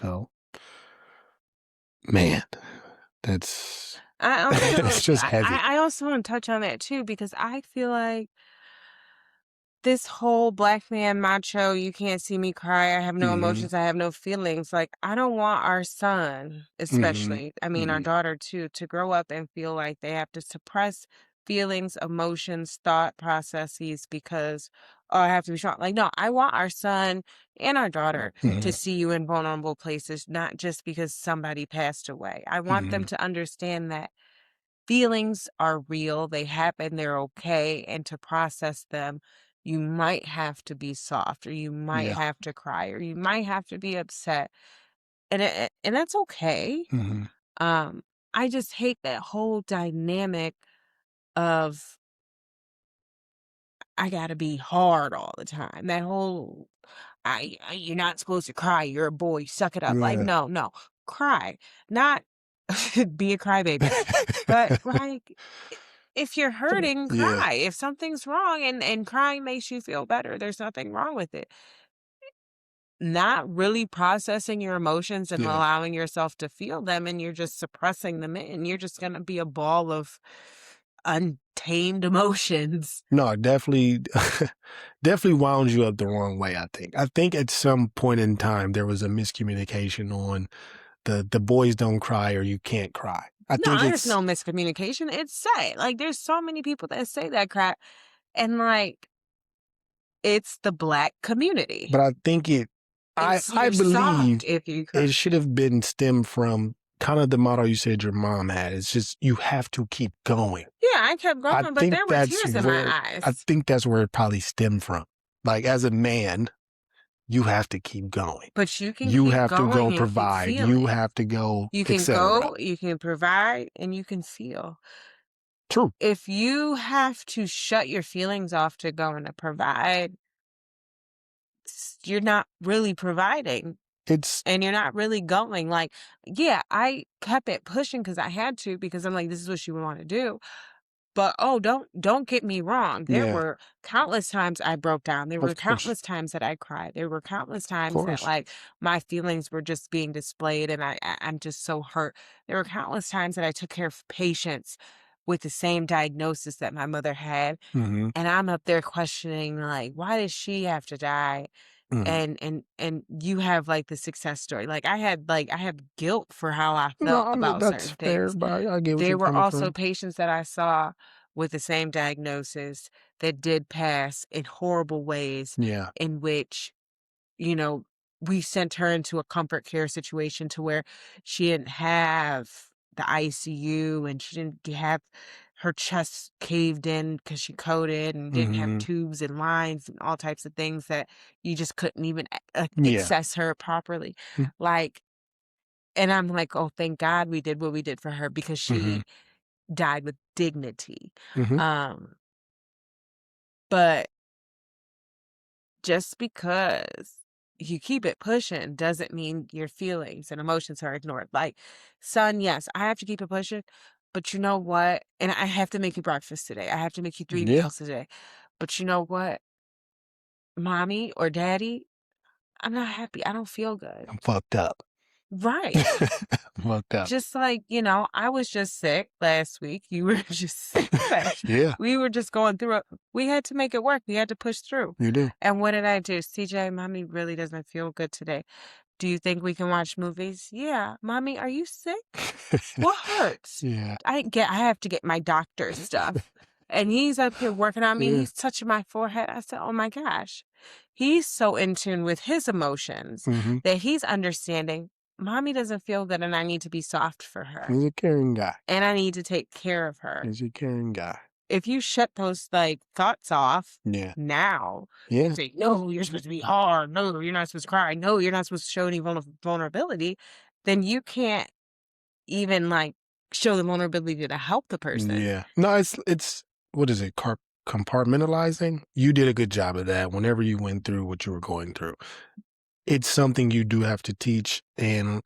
So, man, that's I it's also just heavy. I also want to touch on that too because I feel like this whole black man macho, you can't see me cry, I have no Mhm. emotions, I have no feelings. Like, I don't want our son, Mhm. especially, I mean, our Mhm. daughter too, to grow up and feel like they have to suppress feelings, emotions, thought processes because, oh, I have to be strong. Like, no, I want our son and our daughter to Mhm. see you in vulnerable places, not just because somebody passed away. I want them Mhm. to understand that feelings are real, they happen, they're okay, and to process them, you might have to be soft, or you might Yeah. have to cry, or you might have to be upset, and that's okay. Mhm. Um, I just hate that whole dynamic of I gotta be hard all the time. That whole you're not supposed to cry. You're a boy. Suck it up. Like Yeah. no, no, cry, not be a crybaby. But like, if you're hurting, Yeah. cry. If something's wrong and crying makes you feel better, there's nothing wrong with it. Not really processing your emotions and Yeah. allowing yourself to feel them, and you're just suppressing them in. You're just gonna be a ball of untamed emotions. No, definitely definitely wound you up the wrong way, I think. I think at some point in time there was a miscommunication on the boys don't cry or you can't cry. I think No, there's it's no miscommunication. It's said. Like, there's so many people that say that crap, and like, it's the black community. but I think It's I you're soft believe if you cry. it should have been stemmed from kind of the motto you said your mom had. It's just you have to keep going. Yeah, I kept going, but there were tears in my I eyes. think that's where it probably stemmed from. Like as a man, you have to keep going. But you can You keep have to go going and keep provide. You feeling. have to go, You can etc. go, you can provide, and you can feel. True. If you have to shut your feelings off to go and to provide, you're not really providing It's and you're not really going. Like, yeah, I kept it pushing because I had to because I'm like, this is what you want to do. But oh, don't get me wrong. There yeah, were countless times I broke down. There were of course. countless times that I cried. There were countless Of times that course. like my feelings were just being displayed and I'm just so hurt. There were countless times that I took care of patients with the same diagnosis that my mother had. Mhm. And I'm up there questioning like, why does she have to die? Mhm. And you have like the success story. Like I have guilt for how I No, felt I mean about that's certain fair, things. but I get what There you're were coming also from. patients that I saw with the same diagnosis that did pass in horrible ways Yeah. in which, you know, we sent her into a comfort care situation to where she didn't have the ICU and she didn't have her chest caved in because she coded and didn't have Mhm. tubes and lines and all types of things that you just couldn't even Yeah. access her properly. Mm. Like, and I'm like, oh, thank God we did what we did for her because Mhm. she died with dignity. Mhm. Um, but just because you keep it pushing doesn't mean your feelings and emotions are ignored. Like, son, yes, I have to keep it pushing, but you know what? And I have to make you breakfast today. I have to make you 3 Yeah. meals today. But you know what? Mommy or daddy, I'm not happy. I don't feel good. I'm fucked up. Right. I'm fucked up. Just like, I was just sick last week. You were just sick. Yeah, We were just going through it. We had to make it work. We had to push through. you do. And what did I do? CJ, mommy really doesn't feel good today. Do you think we can watch movies? Yeah. Mommy, are you sick? What hurts? Yeah. I have to get my doctor's stuff. And he's up here working on me. Yeah. He's touching my forehead. I said, oh my gosh. He's so in tune with his emotions Mhm. that he's understanding. Mommy doesn't feel good and I need to be soft for her. He's a caring guy. And I need to take care of her. He's a caring guy. If you shut those like thoughts off Yeah. now and Yeah. say, no, you're supposed to be hard. No, you're not supposed to cry. No, you're not supposed to show any vulnerability. Then you can't even like show the vulnerability to help the person. Yeah. No, it's what is it? Compartmentalizing. You did a good job of that whenever you went through what you were going through. It's something you do have to teach and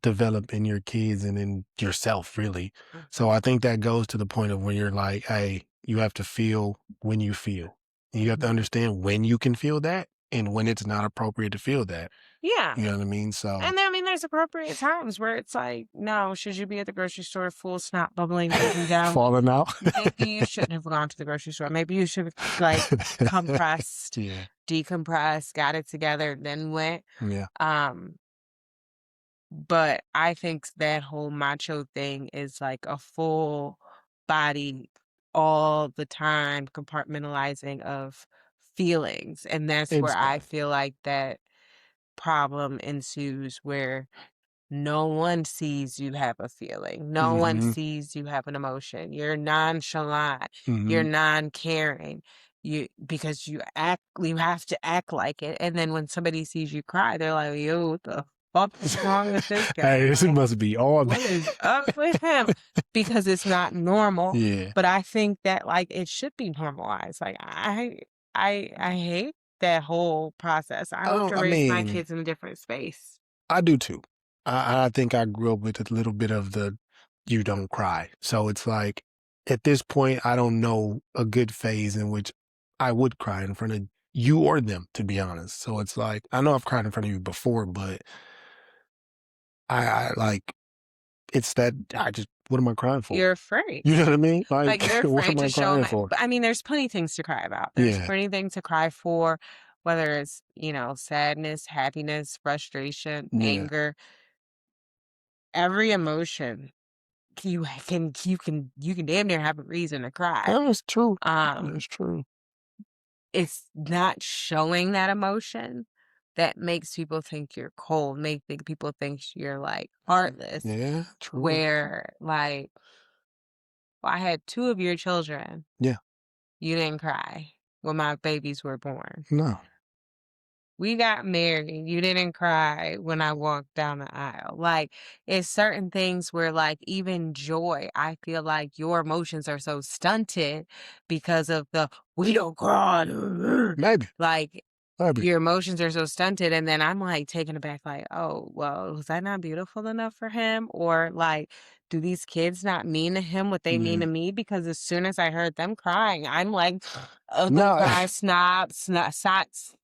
develop in your kids and in yourself, really. So I think that goes to the point of when you're like, hey, you have to feel when you feel. And you have to understand when you can feel that and when it's not appropriate to feel that. Yeah. You know what I mean? So And then, I mean, there's appropriate times where it's like, no, should you be at the grocery store full snot bubbling, breaking down? falling out. Maybe you shouldn't have gone to the grocery store. Maybe you should have like compressed, Yeah. decompressed, got it together, then went. Yeah. Um, but I think that whole macho thing is like a full body, all the time compartmentalizing of feelings. And that's where It's I feel like that problem ensues where no one sees you have a feeling. No one mhm. sees you have an emotion. You're nonchalant. You're Mhm. non-caring. You have to act like it. And then when somebody sees you cry, they're like, yo, what the fuck is wrong with this guy? Hey, this Like, must be all what is up with him? Because it's not normal. Yeah. But I think that like it should be normalized. Like I hate that whole process. I hope Oh, to I raise my mean, kids in a different space. I do too. I think I grew up with a little bit of the you don't cry. So it's like at this point I don't know a good phase in which I would cry in front of you or them, to be honest. So it's like I know I've cried in front of you before, but I like it's that I just what am I crying for? You're afraid. You know what I mean? Like, Like you're what afraid am to I show crying 'em for? but, I mean, there's plenty things to cry about. There's Yeah. plenty things to cry for, whether it's, sadness, happiness, frustration, Yeah. anger, every emotion you can damn near have a reason to cry. That is true. Um, That's true. it's not showing that emotion that makes people think you're cold, think people think you're, like, heartless, Yeah, true. where, like, well, I had 2 of your children. Yeah. You didn't cry when my babies were born. No. We got married. You didn't cry when I walked down the aisle. Like, it's certain things where, like, even joy, I feel like your emotions are so stunted because of the we don't cry. Maybe. Like, Maybe. your emotions are so stunted. And then I'm like taken aback, like, oh, well, was that not beautiful enough for him? Or like, do these kids not mean to him what they mean Yeah. to me? Because as soon as I heard them crying, I'm like, oh, don't No. cry, sots,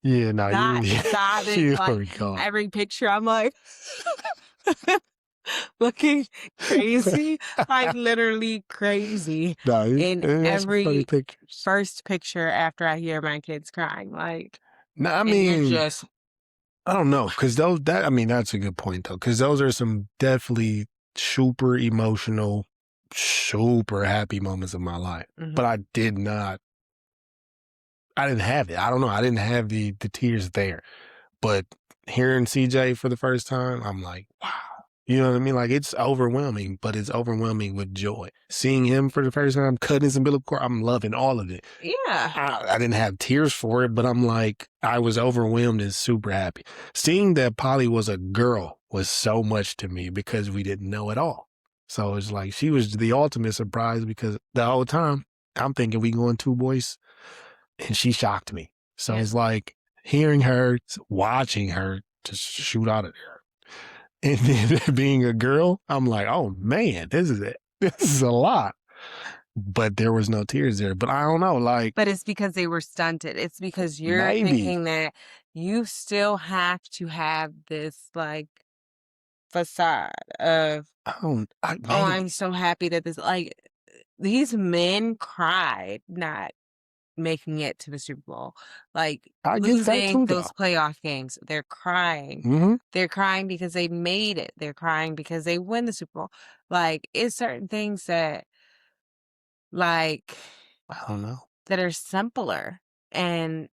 Yeah, no, not you sobbing, you like, already gone. every picture, I'm like looking crazy, like, literally crazy No, in you got some funny every pictures. first picture after I hear my kids crying, like, No, I and you're mean, just I don't know, because I mean, that's a good point though, because those are some definitely super emotional, super happy moments of my life. mhm. But I didn't have it. I don't know. I didn't have the tears there. But hearing CJ for the first time, I'm like, wow. You know what I mean? Like it's overwhelming, but it's overwhelming with joy. Seeing him for the first time, cutting his umbilical cord, I'm loving all of it. Yeah, I didn't have tears for it, but I'm like, I was overwhelmed and super happy. Seeing that Polly was a girl was so much to me because we didn't know at all. So it's like she was the ultimate surprise because the whole time I'm thinking we going two boys, and she shocked me. So yeah. it's like hearing her, watching her just shoot out of there. And then being a girl, I'm like, oh man, this is it. This is a lot. But there was no tears there. But I don't know, like But it's because they were stunted. It's because you're maybe thinking that you still have to have this, like, facade of, "Oh, I'm maybe. so happy that this" like, these men cried not making it to the Super Bowl, like, I get that losing too though. those playoff games, they're crying. Hmm. They're crying because they made it. They're crying because they win the Super Bowl. Like, it's certain things that, like, I don't know. that are simpler, and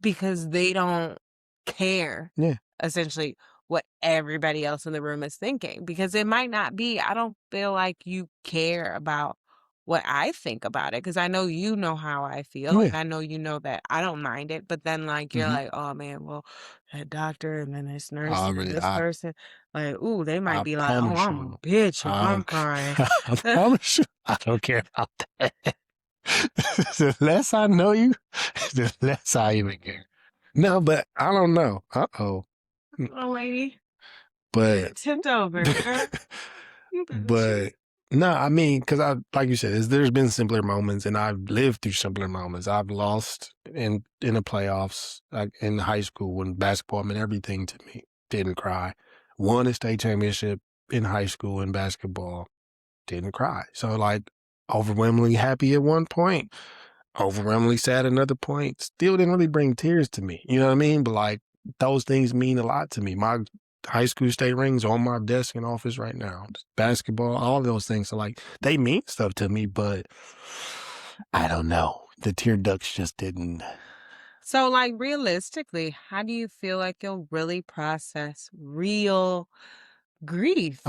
because they don't care, Yeah. essentially, what everybody else in the room is thinking, because it might not be I don't feel like you care about what I think about it, because I know you know how I feel, and Yeah. I know you know that I don't mind it, but then, like, you're Hmm. like, "Oh, man, well, that doctor and then this nurse I and then really, this I, person," like, ooh, they might I be like, "Oh, promise I'm a you, bitch if I, I'm crying." I promise you, I don't care about that. The less I know you, the less I even care. No, but I don't know. Uh-oh. "Oh, lady, But tipped over, girl. You better but choose." No, I mean, because I like you said, there's been simpler moments, and I've lived through simpler moments. I've lost in the playoffs, like in high school when basketball meant everything to me. Didn't cry. Won a state championship in high school in basketball. Didn't cry. So like overwhelmingly happy at one point, overwhelmingly sad at another point. Still didn't really bring tears to me. You know what I mean? But like those things mean a lot to me. My high school state rings on my desk in office right now. Basketball, all those things. So like they mean stuff to me, but I don't know. The tear ducts just didn't. So, like, realistically, how do you feel like you'll really process real grief?